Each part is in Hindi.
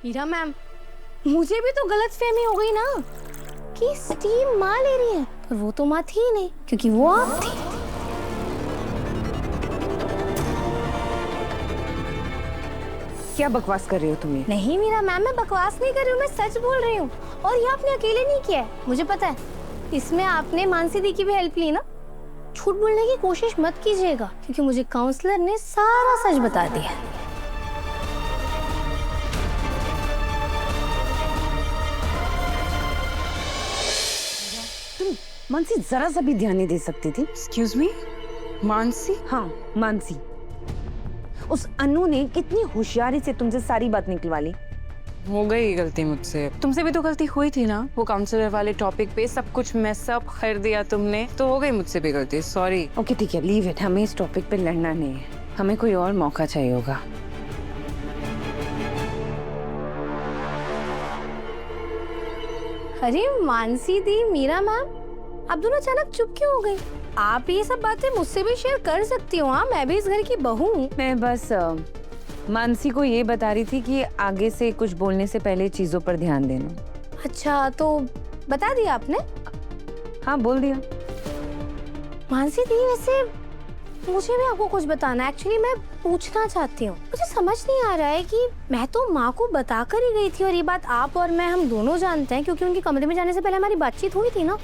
हीरा मैम, मुझे भी तो गलतफहमी हो गई ना कि स्टीम माँ ले रही है, पर वो तो माँ थी ही नहीं क्योंकि वो आप थी। क्या बकवास कर रही हो तुम? नहीं मीरा मैम, मैं बकवास नहीं कर रही हूँ, मैं सच बोल रही हूँ। और ये आपने अकेले नहीं किया है, मुझे पता है। इसमें आपने मानसी दी की भी हेल्प ली ना। झूठ बोलने की कोशिश मत कीजिएगा क्योंकि मुझे काउंसलर ने सारा सच बता दिया। तुम मानसी जरा सा भी ध्यान नहीं दे सकती थी? Excuse me, Mansi? हाँ, मानसी। उस अनु ने कितनी होशियारी से तुमसे सारी बात निकलवा ली। हो गई गलती मुझसे। तुमसे भी तो गलती हुई थी ना, वो काउंसलर वाले टॉपिक पे सब कुछ मैस अप कर दिया तुमने, तो हो गई मुझसे भी गलती। सॉरी। ओके ठीक है, लीव इट। हमें इस टॉपिक पे लड़ना नहीं है, हमें कोई और मौका चाहिए होगा। अरे मानसी दी, मीरा मैम, आप दोनों अचानक चुप क्यों हो गई? आप ये सब बातें मुझसे भी शेयर कर सकती हो। हाँ, मैं भी इस घर की बहू हूँ। मैं बस मानसी को ये बता रही थी कि आगे से कुछ बोलने से पहले चीजों पर ध्यान देना। अच्छा, तो बता दिया आपने? हाँ, बोल दिया। मानसी दी, वैसे मुझे भी आपको कुछ बताना है। एक्चुअली मैं पूछना चाहती हूँ, मुझे समझ नहीं आ रहा है कि मैं तो माँ को बता कर ही गई थी, और ये बात आप और मैं हम दोनों जानते हैं क्योंकि उनके कमरे में जाने से पहले हमारी बातचीत हुई थी ना।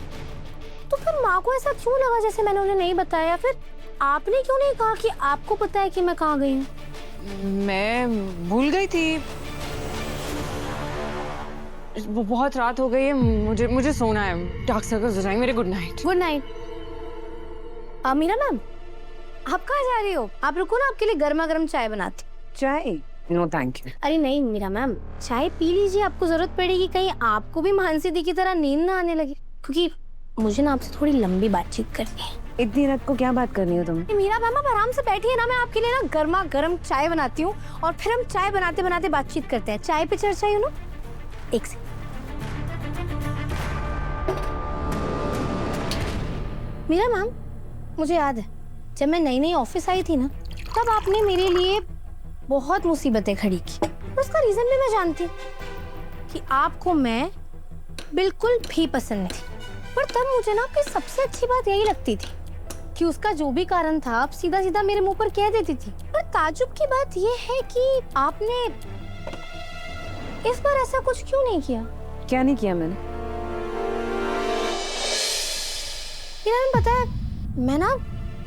तो फिर माँ को ऐसा क्यों लगा जैसे मैंने उन्हें नहीं बताया? फिर आपने क्यों नहीं कहा कि आपको पता है कि मैं कहाँ गई हूँ? मैं भूल गई थी। वो बहुत रात हो गई है, मुझे सोना है। डार्क सर्कल्स हो जाएंगे मेरे। Good night. Good night. Meera ma'am, आप कहाँ जा रही हो? आप रुको ना, आपके लिए गर्मा गर्म चाय बनाती। चाय? No thank you. अरे नहीं मीरा मैम, चाय पी लीजिए, आपको जरूरत पड़ेगी। कहीं आपको भी मानसी दी की तरह नींद ना आने लगे, क्योंकि मुझे ना आपसे थोड़ी लंबी बातचीत करनी है। इतनी रात को क्या बात करनी हो तुम्हें? मीरा मैम, आप आराम से बैठिए ना, मैं आपके लिए ना गर्मा गर्म चाय बनाती हूँ और फिर हम चाय बनाते बनाते बातचीत करते हैं। चाय पे चर्चा, यू नो। एक से मीरा मैम, मुझे याद है जब मैं नई नई ऑफिस आई थी ना, तब आपने मेरे लिए बहुत मुसीबतें खड़ी की। उसका रीजन भी मैं जानती हूँ कि आपको मैं बिल्कुल भी पसंद नहीं थी। पर तब मुझे ना आपकी सबसे अच्छी बात यही लगती थी कि उसका जो भी कारण था आप सीधा सीधा मेरे मुंह पर कह देती थी। पर ताजुब की बात यह है कि आपने इस बार ऐसा कुछ क्यों नहीं किया? क्या नहीं किया मैंने? पता है, मैं ना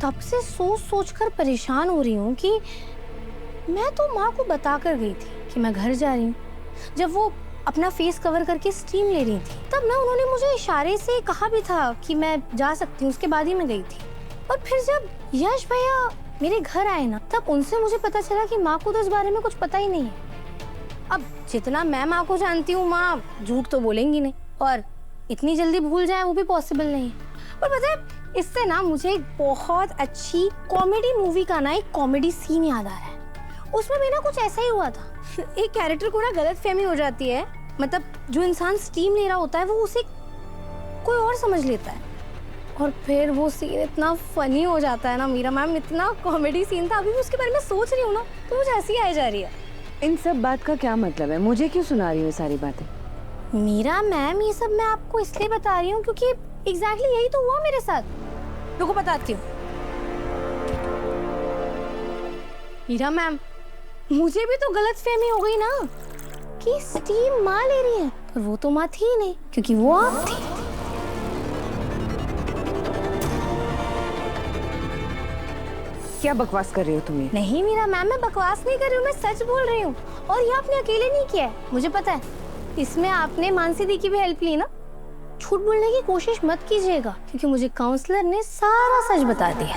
तब से सोच सोच कर परेशान हो रही हूँ कि मैं तो माँ को बता कर गई थी कि मैं घर जा रही हूँ। जब वो अपना फेस कवर करके स्टीम ले रही थी, तब ना उन्होंने मुझे इशारे से कहा भी था कि मैं जा सकती हूँ, उसके बाद ही मैं गई थी। और फिर जब यश भैया मेरे घर आए ना, तब उनसे मुझे पता चला कि माँ को तो इस बारे में कुछ पता ही नहीं है। अब जितना मैं माँ को जानती हूँ, माँ झूठ तो बोलेंगी नहीं, और इतनी जल्दी भूल जाए वो भी पॉसिबल नहीं है। पर पता है, इससे ना मुझे एक बहुत अच्छी कॉमेडी मूवी का ना एक कॉमेडी सीन याद आ रहा है। उसमें भी ना कुछ ऐसा ही हुआ था। एक कैरेक्टर को ना गलतफहमी हो जाती है, मतलब जो इंसान स्टीम ले रहा होता है वो उसे कोई और समझ लेता है, और फिर वो सीन इतना फनी हो जाता है ना मीरा मैम, इतना कॉमेडी सीन था। अभी भी उसके बारे में सोच रही हूँ ना तो मुझे हंसी आ जा रही है। इन सब बात का क्या मतलब है? मुझे क्यों सुना रही हो सारी बातें? मीरा मैम, ये सब मैं आपको इसलिए बता रही हूँ क्योंकि एग्जैक्टली यही तो हुआ मेरे साथ। रुको बताती हूँ। मीरा मैम, मुझे भी तो गलतफहमी हो गई ना कि स्टीम माँ ले रही है, पर वो तो माँ थी ही नहीं क्योंकि वो आप थी। क्या बकवास कर रही हो तुम? नहीं मीरा मैम, मैं बकवास नहीं कर रही हूँ, मैं सच बोल रही हूँ। और ये आपने अकेले नहीं किया है, मुझे पता है। इसमें आपने मानसी दी की भी हेल्प ली ना। झूठ बोलने की कोशिश मत कीजिएगा क्योंकि मुझे काउंसलर ने सारा सच बता दिया।